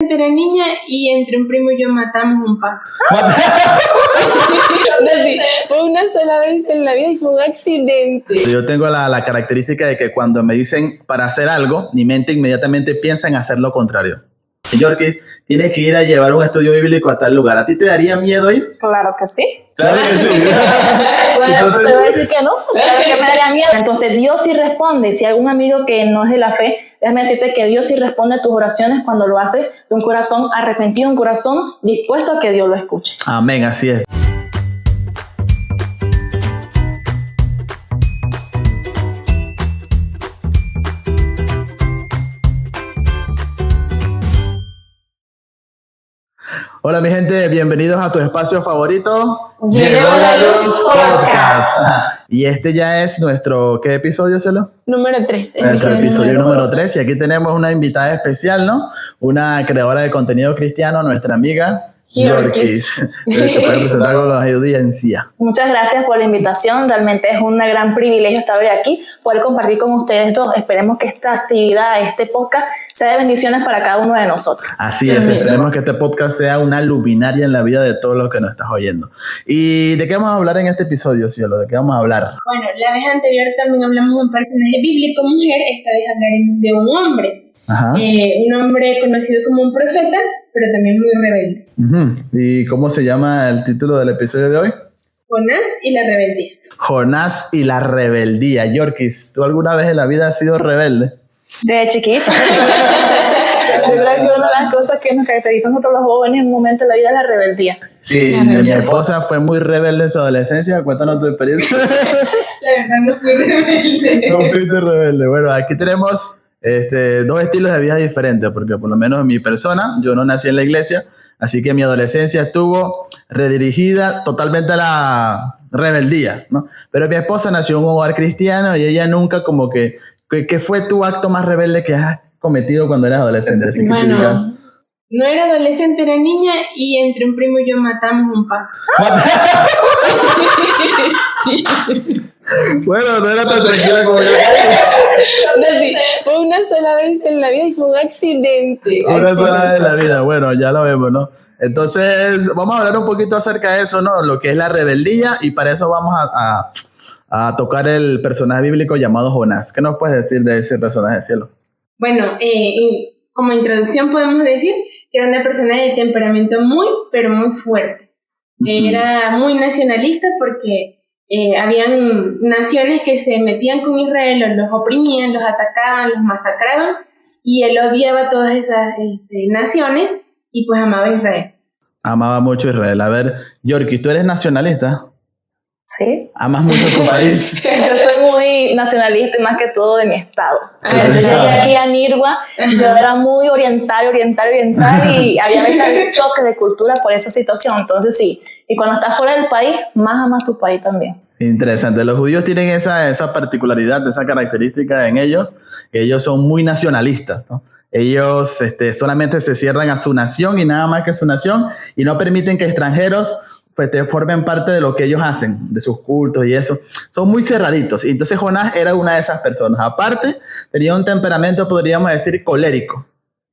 Era niña y entre un primo y yo matamos un pájaro. Fue una sola vez en la vida y fue un accidente. Yo tengo la característica de que cuando me dicen para hacer algo, mi mente inmediatamente piensa en hacer lo contrario. Yorkie, tienes que ir a llevar un estudio bíblico a tal lugar. ¿A ti te daría miedo ir? Claro que sí. Claro que sí. Bueno, te voy a decir que no, claro que me daría miedo. Entonces Dios sí responde. Si hay algún amigo que no es de la fe, déjame decirte que Dios sí responde a tus oraciones cuando lo haces de un corazón arrepentido, un corazón dispuesto a que Dios lo escuche. Amén, así es. Hola mi gente, bienvenidos a tu espacio favorito. Llegó la Luz Podcast. Y este ya es nuestro, ¿qué episodio, Cielo? Número 3. Nuestro episodio número 3. Y aquí tenemos una invitada especial, ¿no? Una creadora de contenido cristiano, nuestra amiga Yorkis. Se puede presentar con la audiencia. Muchas gracias por la invitación. Realmente es un gran privilegio estar hoy aquí, poder compartir con ustedes dos. Esperemos que esta actividad, este podcast, sea de bendiciones para cada uno de nosotros. Así es, esperemos que este podcast sea una luminaria en la vida de todos los que nos estás oyendo. ¿Y de qué vamos a hablar en este episodio, Cielo? ¿De qué vamos a hablar? Bueno, la vez anterior también hablamos de un personaje bíblico mujer, esta vez hablaremos de un hombre. Ajá. Un hombre conocido como un profeta, pero también muy rebelde. ¿Y cómo se llama el título del episodio de hoy? Jonás y la rebeldía. Jonás y la rebeldía. Yorkis, ¿tú alguna vez en la vida has sido rebelde? De chiquito. Yo creo que una de las cosas que nos caracteriza a nosotros los jóvenes en un momento de la vida es la rebeldía. Sí, mi esposa fue muy rebelde en su adolescencia. Cuéntanos tu experiencia. La verdad no fui rebelde. No fuiste rebelde. Bueno, aquí tenemos dos estilos de vida diferentes, porque por lo menos en mi persona, yo no nací en la iglesia, así que mi adolescencia estuvo redirigida totalmente a la rebeldía, ¿no? Pero mi esposa nació en un hogar cristiano y ella nunca como que ¿qué fue tu acto más rebelde que has cometido cuando eras adolescente? Así que bueno, digas, no era adolescente, era niña y entre un primo y yo matamos un pájaro. Sí. bueno, no era tan tranquila como yo. Fue una sola vez en la vida y fue un accidente. Una sola vez en la vida, bueno, ya lo vemos, ¿no? Entonces, vamos a hablar un poquito acerca de eso, ¿no? Lo que es la rebeldía, y para eso vamos a tocar el personaje bíblico llamado Jonás. ¿Qué nos puedes decir de ese personaje, Cielo? Bueno, como introducción podemos decir que era una persona de temperamento muy, pero muy fuerte. Era muy nacionalista porque habían naciones que se metían con Israel, los oprimían, los atacaban, los masacraban, y él odiaba a todas esas naciones y pues amaba a Israel. Amaba mucho a Israel. A ver, Yorkie, ¿tú eres nacionalista? Sí. ¿Amas mucho tu país? Yo soy muy nacionalista y más que todo de mi estado. Yo llegué aquí a Nirgua, yo era muy oriental y había veces choque de cultura por esa situación. Entonces sí, y cuando estás fuera del país, más amas tu país también. Interesante. Los judíos tienen esa particularidad, esa característica en ellos. Ellos son muy nacionalistas, ¿no? Ellos solamente se cierran a su nación y nada más que su nación, y no permiten que extranjeros pues formen parte de lo que ellos hacen, de sus cultos y eso. Son muy cerraditos. Y entonces Jonás era una de esas personas. Aparte, tenía un temperamento, podríamos decir, colérico.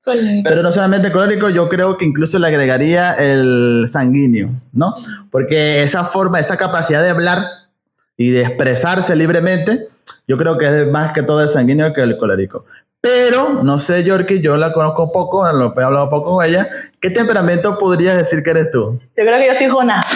Pero no solamente colérico, yo creo que incluso le agregaría el sanguíneo, ¿no? Porque esa forma, esa capacidad de hablar y de expresarse libremente, yo creo que es más que todo el sanguíneo que el colérico. Pero, no sé, Yorkie, yo la conozco poco, lo he hablado poco con ella. ¿Qué temperamento podrías decir que eres tú? Yo creo que yo soy Jonás.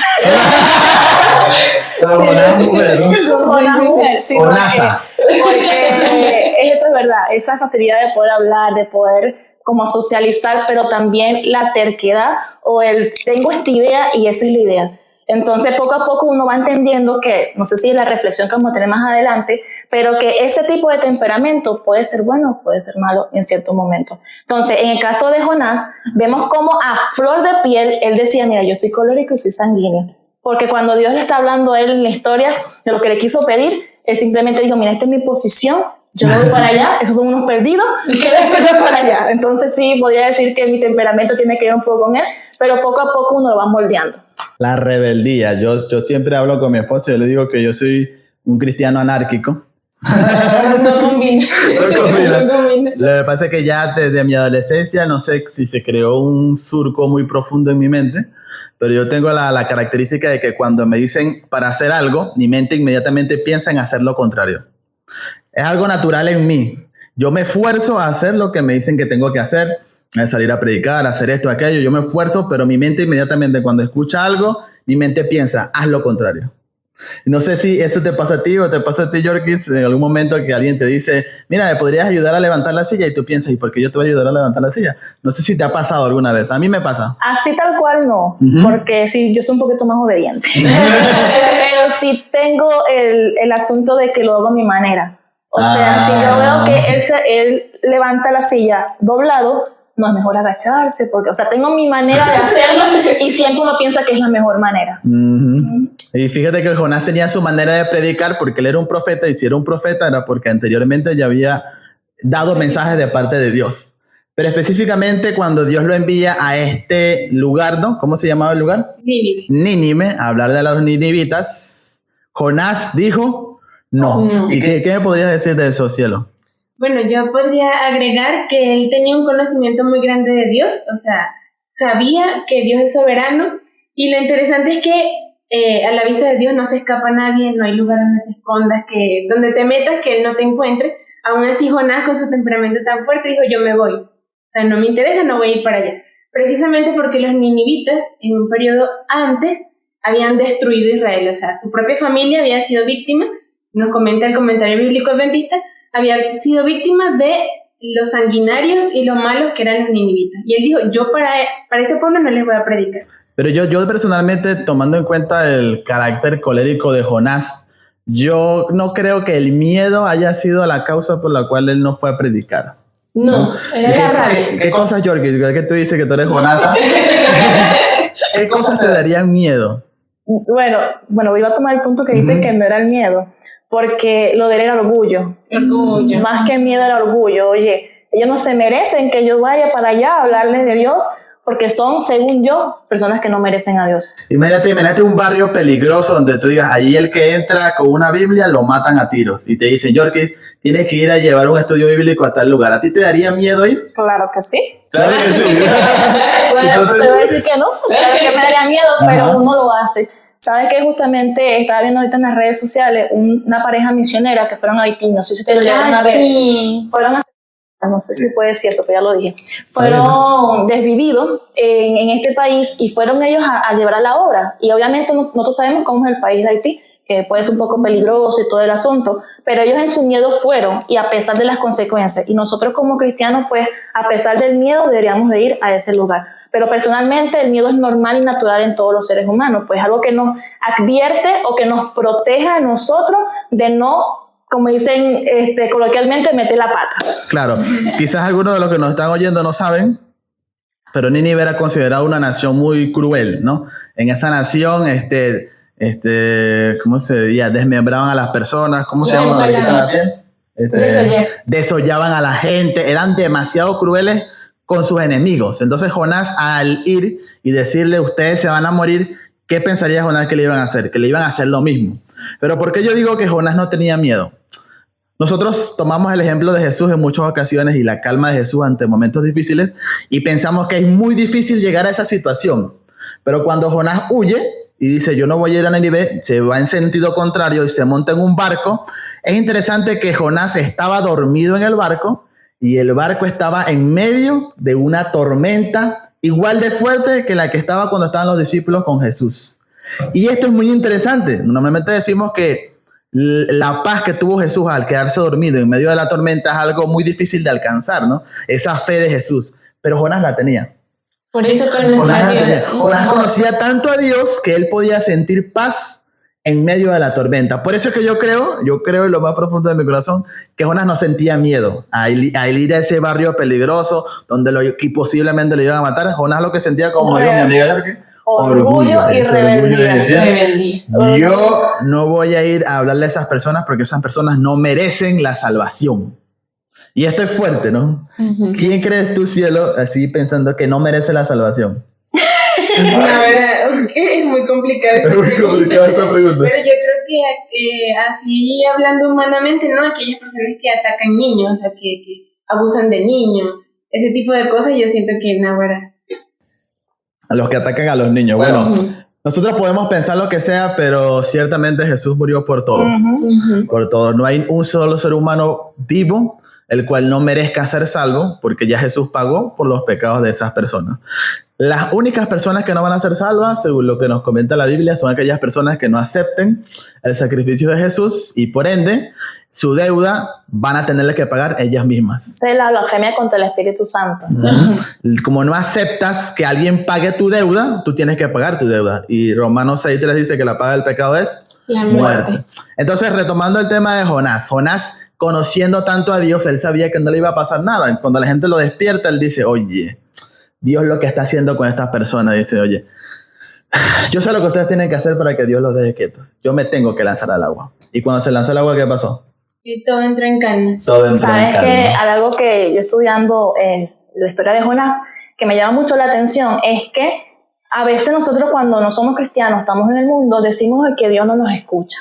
Jonás mujer, ¿no? Jonás mujer, sí. Jonaza. Porque eso es verdad, esa facilidad de poder hablar, de poder como socializar, pero también la terquedad o el tengo esta idea y esa es la idea. Entonces, poco a poco uno va entendiendo que, no sé si es la reflexión que vamos a tener más adelante, pero que ese tipo de temperamento puede ser bueno, puede ser malo en cierto momento. Entonces, en el caso de Jonás, vemos cómo a flor de piel, él decía, mira, yo soy colérico y soy sanguíneo. Porque cuando Dios le está hablando a él en la historia de lo que le quiso pedir, él simplemente dijo, mira, esta es mi posición, yo no voy para allá, esos son unos perdidos, yo voy para allá. Entonces sí, podría decir que mi temperamento tiene que ver un poco con él, pero poco a poco uno lo va moldeando. La rebeldía. Yo siempre hablo con mi esposo y yo le digo que yo soy un cristiano anárquico. No combina. No combina. Lo que pasa es que ya desde mi adolescencia, no sé si se creó un surco muy profundo en mi mente, pero yo tengo la característica de que cuando me dicen para hacer algo, mi mente inmediatamente piensa en hacer lo contrario. Es algo natural en mí. Yo me esfuerzo a hacer lo que me dicen que tengo que hacer, salir a predicar, hacer esto, aquello. Yo me esfuerzo, pero mi mente inmediatamente cuando escucha algo, mi mente piensa, haz lo contrario. No sé si eso te pasa a ti o te pasa a ti, Jorkis, en algún momento que alguien te dice, mira, ¿me podrías ayudar a levantar la silla? Y tú piensas, ¿y por qué yo te voy a ayudar a levantar la silla? No sé si te ha pasado alguna vez. A mí me pasa. Así tal cual no, porque sí, yo soy un poquito más obediente. Pero sí tengo el asunto de que lo hago a mi manera. O sea, si yo veo que él levanta la silla doblado, no es mejor agacharse, porque, o sea, tengo mi manera de hacerlo y siempre uno piensa que es la mejor manera. Y fíjate que Jonás tenía su manera de predicar porque él era un profeta, y si era un profeta era porque anteriormente ya había dado mensajes de parte de Dios. Pero específicamente cuando Dios lo envía a este lugar, ¿no? ¿Cómo se llamaba el lugar? Nínive, a hablar de los ninivitas, Jonás dijo no. ¿Y qué me podrías decir de eso, cielo? Bueno, yo podría agregar que él tenía un conocimiento muy grande de Dios, o sea, sabía que Dios es soberano, y lo interesante es que a la vista de Dios no se escapa nadie, no hay lugar donde te escondas, donde te metas que Él no te encuentre. Aún así Jonás, con su temperamento tan fuerte, dijo, yo me voy, o sea, no me interesa, no voy a ir para allá, precisamente porque los ninivitas en un periodo antes habían destruido Israel, o sea, su propia familia había sido víctima, nos comenta el comentario bíblico adventista, había sido víctima de los sanguinarios y los malos que eran los ninivitas. Y él dijo, yo para ese pueblo no les voy a predicar. Pero yo personalmente, tomando en cuenta el carácter colérico de Jonás, yo no creo que el miedo haya sido la causa por la cual él no fue a predicar. No, era la rabia. ¿Qué cosas, Jorge? ¿Qué tú dices que tú eres Jonás? ¿Qué cosas te darían miedo? Bueno, iba a tomar el punto que dice que no era el miedo, porque lo de él era orgullo. Más que miedo era orgullo. Oye, ellos no se merecen que yo vaya para allá a hablarles de Dios, porque son, según yo, personas que no merecen a Dios. Imagínate un barrio peligroso donde tú digas, allí el que entra con una Biblia lo matan a tiros. Y te dicen, Jorge, tienes que ir a llevar un estudio bíblico a tal lugar. ¿A ti te daría miedo ir? Claro que sí. Claro que sí. Te voy a decir que no, claro que me daría miedo, pero uno lo hace. ¿Sabes qué? Justamente estaba viendo ahorita en las redes sociales una pareja misionera que fueron a Haití, no sé si ustedes lo llegaron a ver. Sí. Fueron a, no sé si puede decir eso, pero ya lo dije. Fueron desvividos en este país y fueron ellos a llevar a la obra. Y obviamente nosotros sabemos cómo es el país de Haití, que puede ser un poco peligroso y todo el asunto, pero ellos en su miedo fueron, y a pesar de las consecuencias. Y nosotros como cristianos, pues, a pesar del miedo, deberíamos de ir a ese lugar. Pero personalmente el miedo es normal y natural en todos los seres humanos, pues algo que nos advierte o que nos proteja a nosotros de no, como dicen coloquialmente, meter la pata. Claro, quizás algunos de los que nos están oyendo no saben, pero Nínive era considerada una nación muy cruel, ¿no? En esa nación, ¿cómo se diría? Desmembraban a las personas, ¿cómo se llama? Desollaban a la gente, eran demasiado crueles con sus enemigos. Entonces Jonás, al ir y decirle, ustedes se van a morir, ¿qué pensaría Jonás que le iban a hacer? Que le iban a hacer lo mismo. Pero ¿por qué yo digo que Jonás no tenía miedo? Nosotros tomamos el ejemplo de Jesús en muchas ocasiones y la calma de Jesús ante momentos difíciles y pensamos que es muy difícil llegar a esa situación. Pero cuando Jonás huye y dice, yo no voy a ir a Nínive, se va en sentido contrario y se monta en un barco, es interesante que Jonás estaba dormido en el barco y el barco estaba en medio de una tormenta igual de fuerte que la que estaba cuando estaban los discípulos con Jesús. Y esto es muy interesante. Normalmente decimos que la paz que tuvo Jesús al quedarse dormido en medio de la tormenta es algo muy difícil de alcanzar, ¿no? Esa fe de Jesús. Pero Jonás la tenía. Por eso conocía a Dios. Jonás conocía tanto a Dios que él podía sentir paz en medio de la tormenta. Por eso es que yo creo en lo más profundo de mi corazón, que Jonás no sentía miedo a ir a ese barrio peligroso donde posiblemente le iban a matar. Jonás lo que sentía, como dijo mi amiga, orgullo y rebeldía. Yo no voy a ir a hablarle a esas personas porque esas personas no merecen la salvación. Y esto es fuerte, ¿no? ¿Quién crees tú, cielo, así pensando que no merece la salvación? La verdad, es muy complicado esa pregunta. Pero yo creo que así hablando humanamente, ¿no? Aquellas personas que atacan niños, o sea, que abusan de niños, ese tipo de cosas, yo siento que no, ¿verdad? A los que atacan a los niños. Bueno, nosotros podemos pensar lo que sea, pero ciertamente Jesús murió por todos. Por todos. No hay un solo ser humano vivo el cual no merezca ser salvo, porque ya Jesús pagó por los pecados de esas personas. Las únicas personas que no van a ser salvas, según lo que nos comenta la Biblia, son aquellas personas que no acepten el sacrificio de Jesús y por ende su deuda van a tenerle que pagar ellas mismas. Es la blasfemia contra el Espíritu Santo. Como no aceptas que alguien pague tu deuda, tú tienes que pagar tu deuda. Y Romanos 6:3 dice que la paga del pecado es la muerte. Entonces, retomando el tema de Jonás, conociendo tanto a Dios, él sabía que no le iba a pasar nada. Cuando la gente lo despierta, él dice, oye, Dios lo que está haciendo con estas personas, dice, oye, yo sé lo que ustedes tienen que hacer para que Dios los deje quietos. Yo me tengo que lanzar al agua. Y cuando se lanzó al agua, ¿qué pasó? Y todo entró en calma. ¿Sabes que algo que yo estudiando la historia de Jonás, que me llama mucho la atención, es que a veces nosotros cuando no somos cristianos, estamos en el mundo, decimos que Dios no nos escucha.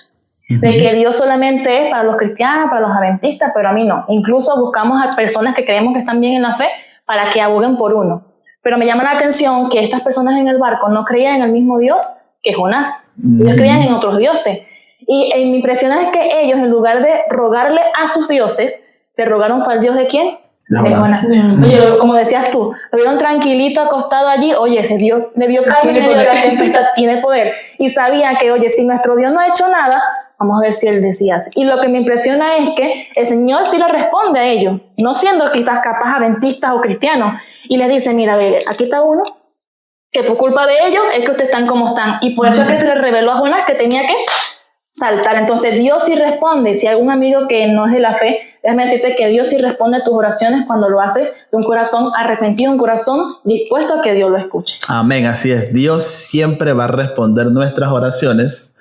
De que Dios solamente es para los cristianos, para los adventistas, pero a mí no. Incluso buscamos a personas que creemos que están bien en la fe para que aboguen por uno. Pero me llama la atención que estas personas en el barco no creían en el mismo Dios que Jonás. Ellos creían en otros dioses. Y mi impresión es que ellos, en lugar de rogarle a sus dioses, le rogaron fue al Dios de quién? De Jonás. Oye, como decías tú, lo vieron tranquilito, acostado allí. Oye, ese Dios le vio calma, la tempestad, tiene poder. Y sabía que, oye, si nuestro Dios no ha hecho nada, vamos a ver si él decía así. Y lo que me impresiona es que el Señor sí le responde a ellos, no siendo quizás capaz adventistas o cristianos, y les dice, mira, a ver, aquí está uno, que por culpa de ellos es que ustedes están como están. Y por eso es que se le reveló a Jonás que tenía que saltar. Entonces Dios sí responde. Si hay algún amigo que no es de la fe, déjame decirte que Dios sí responde a tus oraciones cuando lo haces de un corazón arrepentido, un corazón dispuesto a que Dios lo escuche. Amén, así es. Dios siempre va a responder nuestras oraciones,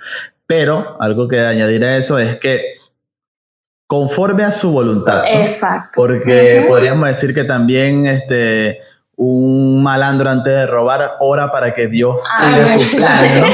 pero algo que añadir a eso es que conforme a su voluntad, ¿no? Exacto. Porque podríamos decir que también un malandro antes de robar ora para que Dios cuide sus planes, ¿no?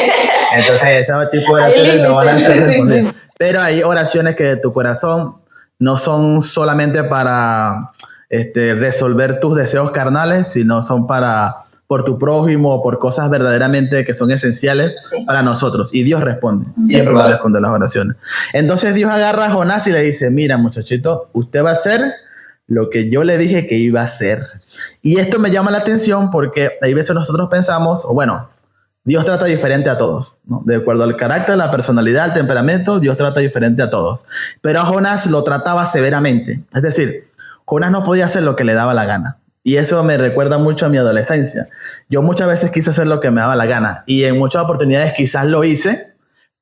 Entonces ese tipo de oraciones no van a ser respondidas. Pero hay oraciones que de tu corazón no son solamente para resolver tus deseos carnales, sino son por tu prójimo, por cosas verdaderamente que son esenciales para nosotros. Y Dios responde, siempre va a responder las oraciones. Entonces Dios agarra a Jonás y le dice, mira muchachito, usted va a hacer lo que yo le dije que iba a hacer. Y esto me llama la atención porque hay veces nosotros pensamos, o bueno, Dios trata diferente a todos, ¿no? De acuerdo al carácter, la personalidad, el temperamento, Dios trata diferente a todos. Pero a Jonás lo trataba severamente. Es decir, Jonás no podía hacer lo que le daba la gana. Y eso me recuerda mucho a mi adolescencia. Yo muchas veces quise hacer lo que me daba la gana. Y en muchas oportunidades quizás lo hice,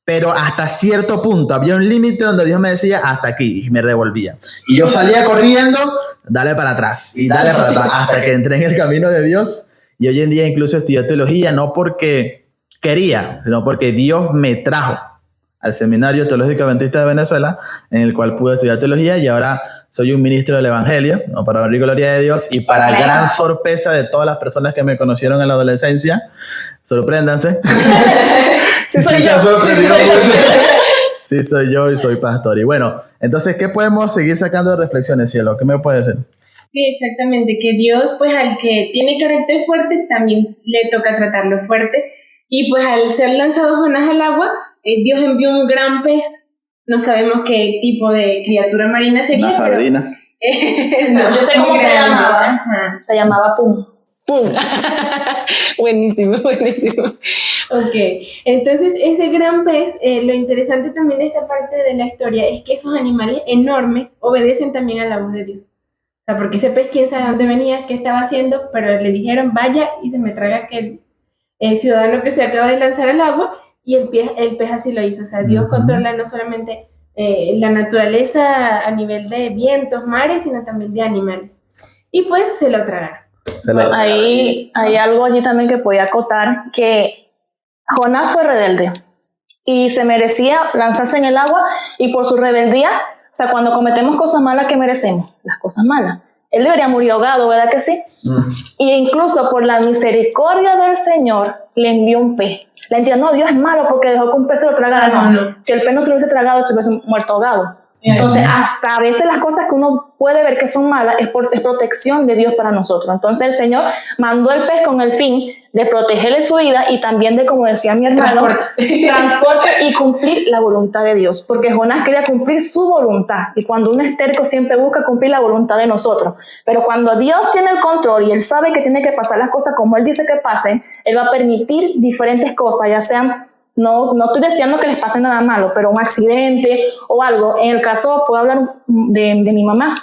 pero hasta cierto punto había un límite donde Dios me decía hasta aquí y me revolvía. Y yo salía corriendo, dale para atrás y dale para atrás hasta que entré en el camino de Dios. Y hoy en día incluso estudié teología, no porque quería, sino porque Dios me trajo al Seminario Teológico Adventista de Venezuela, en el cual pude estudiar teología y ahora soy un ministro del Evangelio, ¿no? Para honrar y gloria de Dios y para gran sorpresa de todas las personas que me conocieron en la adolescencia. Sorpréndanse. Sí, soy yo. Sí, soy yo y soy pastor. Y bueno, entonces, ¿qué podemos seguir sacando de reflexiones, Cielo? ¿Qué me puede decir? Sí, exactamente, que Dios, pues al que tiene carácter fuerte, también le toca tratarlo fuerte. Y pues al ser lanzado Jonás al agua, Dios envió un gran pez. No sabemos qué tipo de criatura marina sería. Una sardina. No, yo sé cómo se llamaba. Ajá. Se llamaba Pum. ¡Pum! Buenísimo, buenísimo. Ok, entonces ese gran pez, lo interesante también de esta parte de la historia es que esos animales enormes obedecen también a la voz de Dios. O sea, porque ese pez, quién sabe dónde venía, qué estaba haciendo, pero le dijeron, vaya y se me traga aquel ciudadano que se acaba de lanzar al agua, y el pez así lo hizo. O sea, Dios controla no solamente la naturaleza a nivel de vientos, mares, sino también de animales. Y pues se lo tragaron. Hay algo allí también que podía acotar, que Jonás fue rebelde y se merecía lanzarse en el agua, y por su rebeldía, o sea, cuando cometemos cosas malas, ¿qué merecemos? Las cosas malas. él debería morir ahogado, ¿verdad que sí? Y incluso por la misericordia del Señor le envió un pez. La entidad, no, Dios es malo porque dejó que un pez se lo tragara. No. Si el pez no se lo hubiese tragado, se hubiese muerto ahogado. Entonces, hasta a veces las cosas que uno puede ver que son malas es protección de Dios para nosotros. Entonces, el Señor mandó el pez con el fin de protegerle su vida y también de, como decía mi hermano, transporte y cumplir la voluntad de Dios. Porque Jonás quería cumplir su voluntad. Y cuando uno es terco siempre busca cumplir la voluntad de nosotros. Pero cuando Dios tiene el control y Él sabe que tiene que pasar las cosas como Él dice que pasen, Él va a permitir diferentes cosas, ya sean... No estoy diciendo que les pase nada malo, pero un accidente o algo. En el caso, puedo hablar de mi mamá.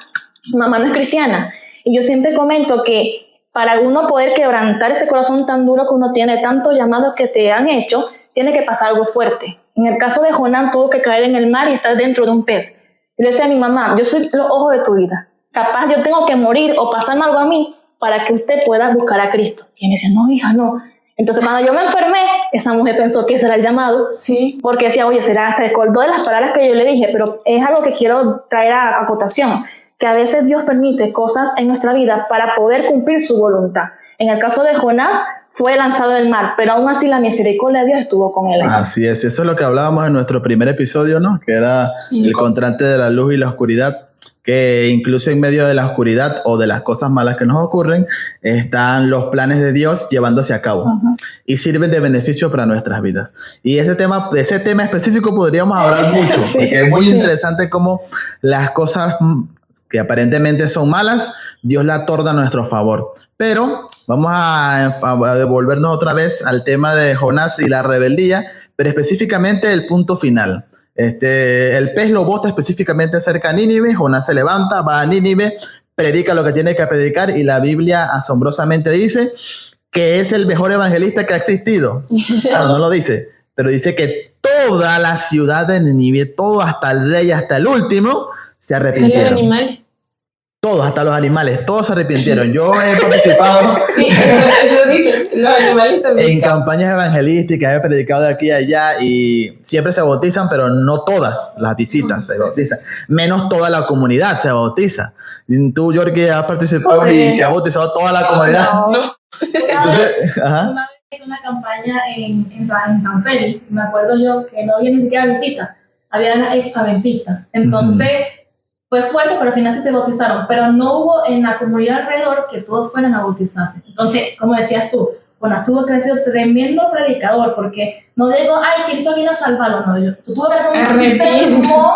Mi mamá no es cristiana. Y yo siempre comento que para uno poder quebrantar ese corazón tan duro que uno tiene, tantos llamados que te han hecho, tiene que pasar algo fuerte. En el caso de Jonás, tuvo que caer en el mar y estar dentro de un pez. Y le decía a mi mamá, yo soy los ojos de tu vida. Capaz yo tengo que morir o pasarme algo a mí para que usted pueda buscar a Cristo. Y me decía, no, hija, no. Entonces, cuando yo me enfermé, esa mujer pensó que ese era el llamado, porque decía, oye, se acordó de las palabras que yo le dije, pero es algo que quiero traer a acotación, que a veces Dios permite cosas en nuestra vida para poder cumplir su voluntad. En el caso de Jonás, fue lanzado del mar, pero aún así la misericordia de Dios estuvo con él. Así es, eso es lo que hablábamos en nuestro primer episodio, ¿no? Que era el contraste de la luz y la oscuridad. Que incluso en medio de la oscuridad o de las cosas malas que nos ocurren, están los planes de Dios llevándose a cabo y sirven de beneficio para nuestras vidas. Y de ese tema específico podríamos hablar mucho, porque es muy interesante cómo las cosas que aparentemente son malas, Dios la torna a nuestro favor. Pero vamos a devolvernos otra vez al tema de Jonás y la rebeldía, pero específicamente el punto final. El pez lo bota específicamente cerca de Nínive. Jonás se levanta, va a Nínive, predica lo que tiene que predicar y la Biblia asombrosamente dice que es el mejor evangelista que ha existido. Claro, no lo dice, pero dice que toda la ciudad de Nínive, todo hasta el rey, hasta el último, se arrepintieron. Los animales. Todos, hasta los animales, todos se arrepintieron. Yo he participado eso dice, los animales también. En campañas evangelísticas, he predicado de aquí a allá y siempre se bautizan, pero no todas las visitas se bautizan. Menos toda la comunidad se bautiza. Tú, Jorge, has participado y se ha bautizado toda la comunidad. No. Una vez hice una campaña en San Félix, me acuerdo yo que no había ni siquiera visita, había una ex-adventista. Entonces, fue fuerte, pero al final sí se bautizaron, pero no hubo en la comunidad alrededor que todos fueran a bautizarse. Entonces, como decías tú, bueno, tuvo que ser tremendo predicador, porque no digo, ay, Cristo viene a salvarlo, no, yo tuvo que ser un sermón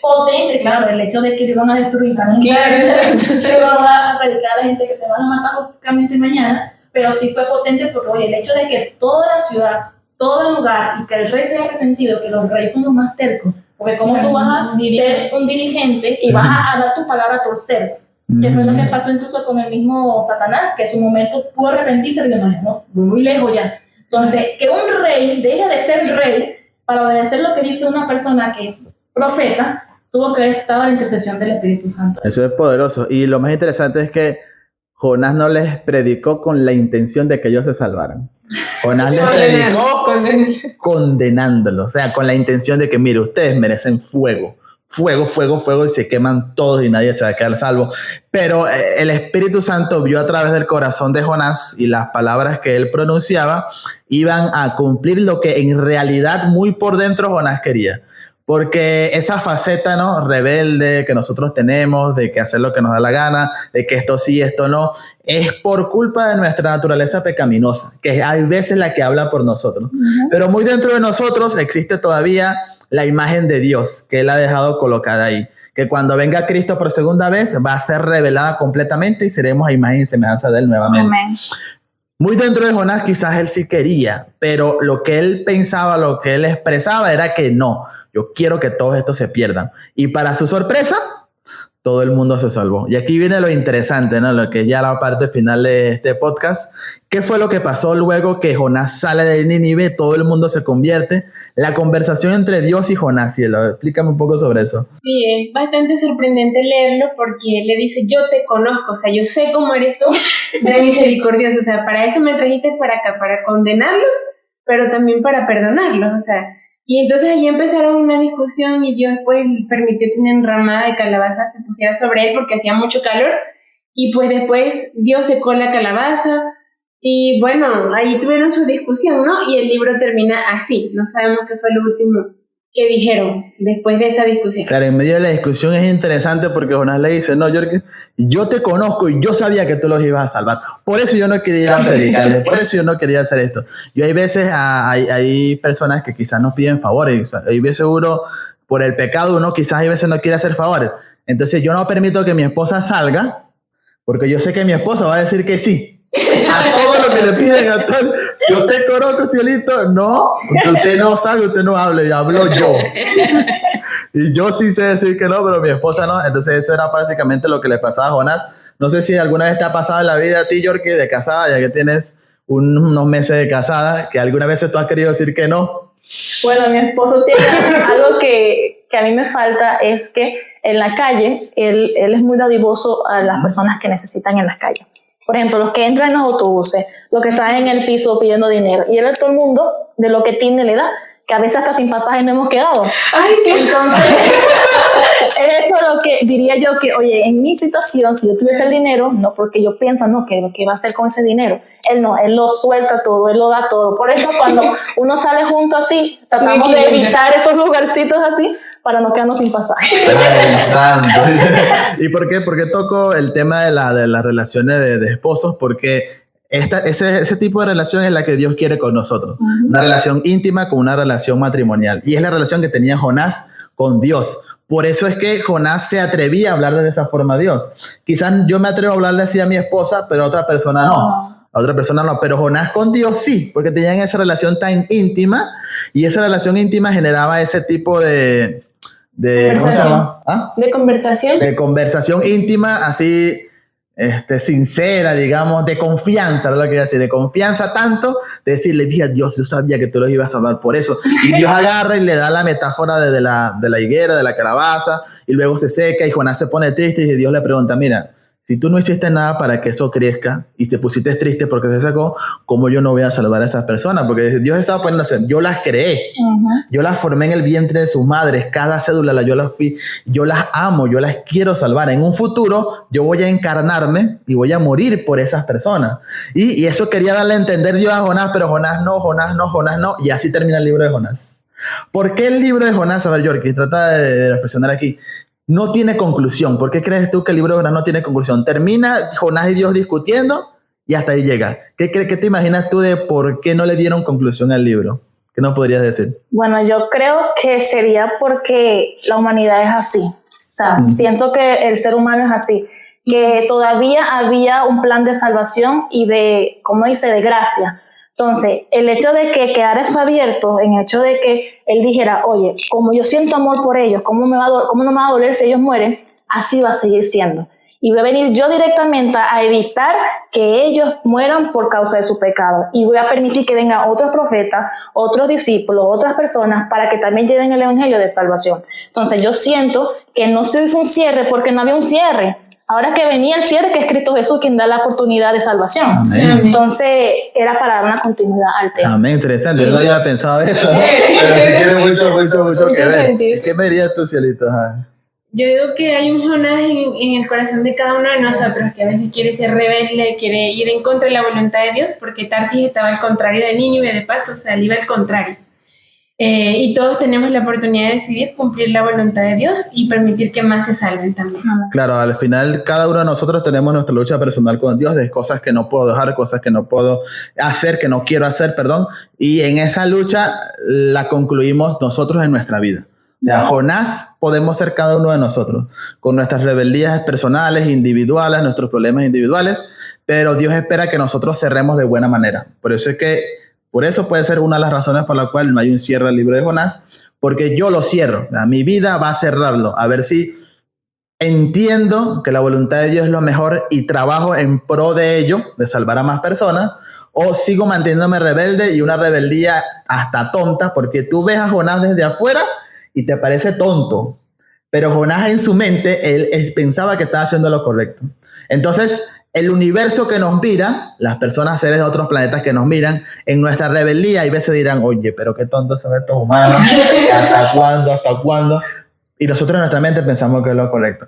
potente, claro, el hecho de que le van a destruir también, que van a predicar a la gente que te van a matar prácticamente mañana, pero sí fue potente porque, oye, el hecho de que toda la ciudad, todo el lugar, y que el rey se haya arrepentido, que los reyes son los más tercos, porque como tú vas a ser un dirigente y vas a dar tu palabra a torcer, que fue lo que pasó incluso con el mismo Satanás, que en su momento pudo arrepentirse y dijo, no, voy muy lejos ya. Entonces, que un rey deje de ser rey para obedecer lo que dice una persona que es profeta, tuvo que haber estado a la intercesión del Espíritu Santo. Eso es poderoso. Y lo más interesante es que Jonás no les predicó con la intención de que ellos se salvaran. Jonás les predicó condenándolo, o sea, con la intención de que, mire, ustedes merecen fuego, y se queman todos y nadie se va a quedar salvo. Pero el Espíritu Santo vio a través del corazón de Jonás y las palabras que él pronunciaba iban a cumplir lo que en realidad muy por dentro Jonás quería. Porque esa faceta, ¿no?, rebelde que nosotros tenemos, de que hacer lo que nos da la gana, de que esto sí, esto no, es por culpa de nuestra naturaleza pecaminosa, que hay veces la que habla por nosotros. Pero muy dentro de nosotros existe todavía la imagen de Dios, que Él ha dejado colocada ahí. Que cuando venga Cristo por segunda vez, va a ser revelada completamente y seremos a imagen y semejanza de Él nuevamente. Amén. Muy dentro de Jonás quizás él sí quería, pero lo que él pensaba, lo que él expresaba era que no. Yo quiero que todos estos se pierdan. Y para su sorpresa, todo el mundo se salvó. Y aquí viene lo interesante, ¿no? Lo que es ya la parte final de este podcast. ¿Qué fue lo que pasó luego que Jonás sale de Nínive? Todo el mundo se convierte. La conversación entre Dios y Jonás. Cielo, explícame un poco sobre eso. Sí, es bastante sorprendente leerlo porque le dice, yo te conozco, o sea, yo sé cómo eres tú de misericordioso. O sea, para eso me trajiste para acá, para condenarlos, pero también para perdonarlos, o sea. Y entonces allí empezaron una discusión y Dios pues permitió que una enramada de calabaza se pusiera sobre él porque hacía mucho calor y pues después Dios secó la calabaza y bueno, ahí tuvieron su discusión, ¿no? Y el libro termina así, no sabemos qué fue lo último que dijeron después de esa discusión. Claro, en medio de la discusión es interesante porque Jonás le dice, no, yo te conozco y yo sabía que tú los ibas a salvar. Por eso yo no quería predicarles, por eso yo no quería hacer esto. Y hay veces, hay personas que quizás nos piden favores. Hay veces uno, por el pecado, uno quizás hay veces no quiere hacer favores. Entonces yo no permito que mi esposa salga porque yo sé que mi esposa va a decir que sí. A todo lo que le piden a tal, yo te conozco, cielito, no, usted no salga, usted no hable, hablo yo. Y yo sí sé decir que no, pero mi esposa no. Entonces eso era prácticamente lo que le pasaba a Jonás. No sé si alguna vez te ha pasado en la vida a ti, Yorkie, de casada, ya que tienes unos meses de casada, que alguna vez tú has querido decir que no. Bueno, mi esposo tiene algo que a mí me falta, es que en la calle, él es muy dadivoso a las personas que necesitan en las calles. Por ejemplo, los que entran en los autobuses, los que están en el piso pidiendo dinero. Y él a todo el mundo, de lo que tiene, le da, que a veces hasta sin pasaje no hemos quedado. Ay, ¿qué? Entonces, eso es lo que diría yo que, oye, en mi situación, si yo tuviese el dinero, no porque yo pienso, no, que lo que va a hacer con ese dinero. Él no, él lo suelta todo, él lo da todo. Por eso cuando uno sale junto así, tratamos de evitar esos lugarcitos así, para no quedarnos sin pasaje. Ay, santo. ¿Y por qué? ¿Por qué toco el tema de las relaciones de esposos? Porque ese tipo de relación es la que Dios quiere con nosotros. Una relación íntima con una relación matrimonial. Y es la relación que tenía Jonás con Dios. Por eso es que Jonás se atrevía a hablarle de esa forma a Dios. Quizás yo me atrevo a hablarle así a mi esposa, pero a otra persona no. A otra persona no, pero Jonás con Dios sí, porque tenían esa relación tan íntima y esa relación íntima generaba ese tipo de ¿cómo se llama? ¿Ah? ¿De conversación? De conversación íntima, así sincera, digamos, de confianza, ¿no? Lo que iba a decir, de confianza tanto, de decirle, mira, Dios, yo sabía que tú los ibas a salvar por eso. Y Dios agarra y le da la metáfora de la higuera, de la calabaza, y luego se seca y Jonás se pone triste y Dios le pregunta, mira, si tú no hiciste nada para que eso crezca y te pusiste triste porque se secó, ¿cómo yo no voy a salvar a esas personas? Porque Dios estaba poniéndose, yo las creé, yo las formé en el vientre de sus madres, cada cédula yo las amo, yo las quiero salvar. En un futuro yo voy a encarnarme y voy a morir por esas personas. Y eso quería darle a entender Dios a Jonás, pero Jonás no, y así termina el libro de Jonás. ¿Por qué el libro de Jonás? A ver, Yorkie, trata de reflexionar aquí. No tiene conclusión. ¿Por qué crees tú que el libro de Jonás no tiene conclusión? Termina Jonás y Dios discutiendo y hasta ahí llega. ¿Qué te imaginas tú de por qué no le dieron conclusión al libro? ¿Qué nos podrías decir? Bueno, yo creo que sería porque la humanidad es así. O sea, siento que el ser humano es así. Que todavía había un plan de salvación y de, ¿cómo dice?, de gracia. Entonces, el hecho de que quedara eso abierto, en el hecho de que él dijera, oye, como yo siento amor por ellos, ¿cómo no me va a doler si ellos mueren? Así va a seguir siendo. Y voy a venir yo directamente a evitar que ellos mueran por causa de su pecado. Y voy a permitir que vengan otros profetas, otros discípulos, otras personas para que también lleven el evangelio de salvación. Entonces, yo siento que no se hizo un cierre porque no había un cierre. Ahora que venía el cierre, que es Cristo Jesús quien da la oportunidad de salvación. Amén. Entonces, era para dar una continuidad al tema. Amén, interesante. Yo no había pensado eso, ¿no? Pero tiene mucho que ver. Sentido. ¿Qué me dirías tú, cielito? Yo digo que hay un Jonás en el corazón de cada uno de nosotros que a veces quiere ser rebelde, quiere ir en contra de la voluntad de Dios, porque Tarsis estaba al contrario de Nínive, de paso, o sea, él iba al contrario. Y todos tenemos la oportunidad de decidir cumplir la voluntad de Dios y permitir que más se salven también. Claro, al final cada uno de nosotros tenemos nuestra lucha personal con Dios, de cosas que no puedo dejar, cosas que no puedo hacer, que no quiero hacer, perdón. Y en esa lucha la concluimos nosotros en nuestra vida. O sea, Jonás podemos ser cada uno de nosotros, con nuestras rebeldías personales, individuales, nuestros problemas individuales, pero Dios espera que nosotros cerremos de buena manera. Por eso puede ser una de las razones por la cual no hay un cierre al libro de Jonás, porque yo lo cierro. Mi vida va a cerrarlo. A ver si entiendo que la voluntad de Dios es lo mejor y trabajo en pro de ello, de salvar a más personas, o sigo manteniéndome rebelde y una rebeldía hasta tonta, porque tú ves a Jonás desde afuera y te parece tonto. Pero Jonás en su mente, él pensaba que estaba haciendo lo correcto. Entonces, el universo que nos mira, las personas, seres de otros planetas que nos miran, en nuestra rebeldía, y veces dirán, oye, pero qué tontos son estos humanos, ¿hasta cuándo? Y nosotros en nuestra mente pensamos que es lo correcto.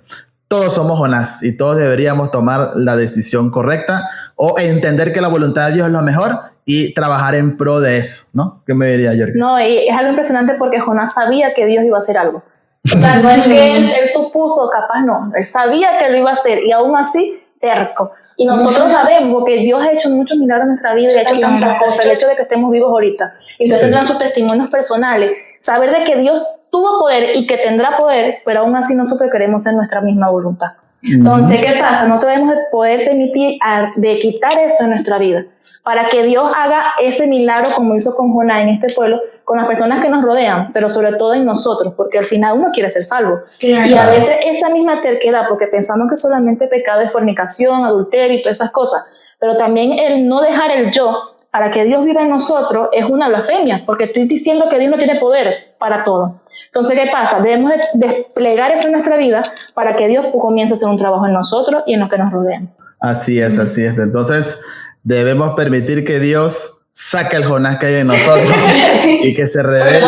todos somos Jonás y todos deberíamos tomar la decisión correcta o entender que la voluntad de Dios es lo mejor y trabajar en pro de eso, ¿no? ¿Qué me diría, Jorge? No, y es algo impresionante porque Jonás sabía que Dios iba a hacer algo. O sea, no es que él supuso, capaz no, él sabía que lo iba a hacer y aún así, terco. Y nosotros sabemos, porque Dios ha hecho muchos milagros en nuestra vida y ha hecho tantas cosas, el hecho de que estemos vivos ahorita. Y entonces tendrán sus testimonios personales, saber de que Dios tuvo poder y que tendrá poder, pero aún así nosotros queremos ser nuestra misma voluntad. Entonces, ¿qué pasa? No debemos de poder permitir de quitar eso en nuestra vida, para que Dios haga ese milagro como hizo con Jonás en este pueblo, con las personas que nos rodean, pero sobre todo en nosotros, porque al final uno quiere ser salvo. Claro. Y a veces esa misma terquedad, porque pensamos que solamente pecado es fornicación, adulterio y todas esas cosas, pero también el no dejar el yo para que Dios viva en nosotros es una blasfemia, porque estoy diciendo que Dios no tiene poder para todo. Entonces, ¿qué pasa? Debemos de desplegar eso en nuestra vida para que Dios comience a hacer un trabajo en nosotros y en los que nos rodean. Así es, así es. Entonces, debemos permitir que Dios saque el Jonás que hay en nosotros y que se revele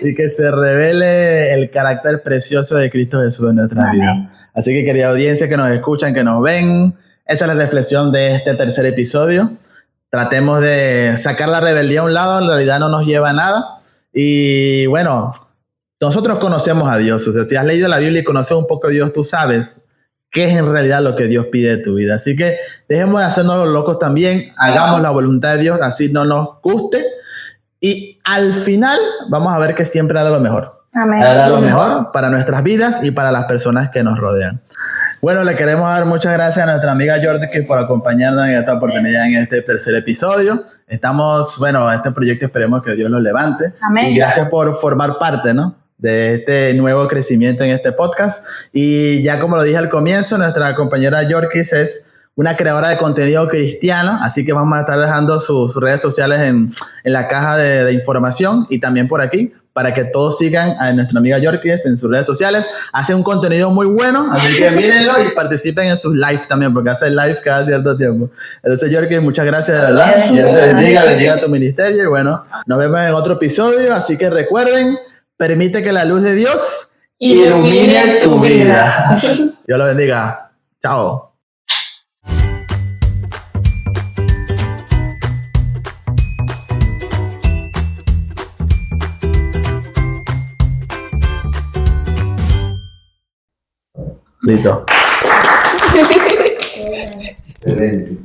y que se revele el carácter precioso de Cristo Jesús en nuestras vidas. Así que, querida audiencia que nos escuchan, que nos ven, esa es la reflexión de este tercer episodio. Tratemos de sacar la rebeldía a un lado, en realidad no nos lleva a nada. Y bueno, nosotros conocemos a Dios. O sea, si has leído la Biblia y conoces un poco a Dios, tú sabes qué es en realidad lo que Dios pide de tu vida. Así que dejemos de hacernos los locos también, hagamos la voluntad de Dios, así no nos guste. Y al final vamos a ver que siempre hará lo mejor. Amén. Hará lo mejor para nuestras vidas y para las personas que nos rodean. Bueno, le queremos dar muchas gracias a nuestra amiga Jordi por acompañarnos en esta oportunidad en este tercer episodio. Este proyecto esperemos que Dios lo levante. Amén. Y gracias por formar parte, ¿no?, de este nuevo crecimiento en este podcast. Y ya como lo dije al comienzo, nuestra compañera Yorkis es una creadora de contenido cristiano, así que vamos a estar dejando sus redes sociales en la caja de información y también por aquí, para que todos sigan a nuestra amiga Yorkis en sus redes sociales. Hace un contenido muy bueno, así que mírenlo y participen en sus lives también, porque hace live cada cierto tiempo. Entonces, Yorkis, muchas gracias, de verdad. Dios te bendiga tu ministerio. Y bueno, nos vemos en otro episodio, así que recuerden, permite que la luz de Dios ilumine tu vida. Dios lo bendiga. Chao. Listo. Excelente.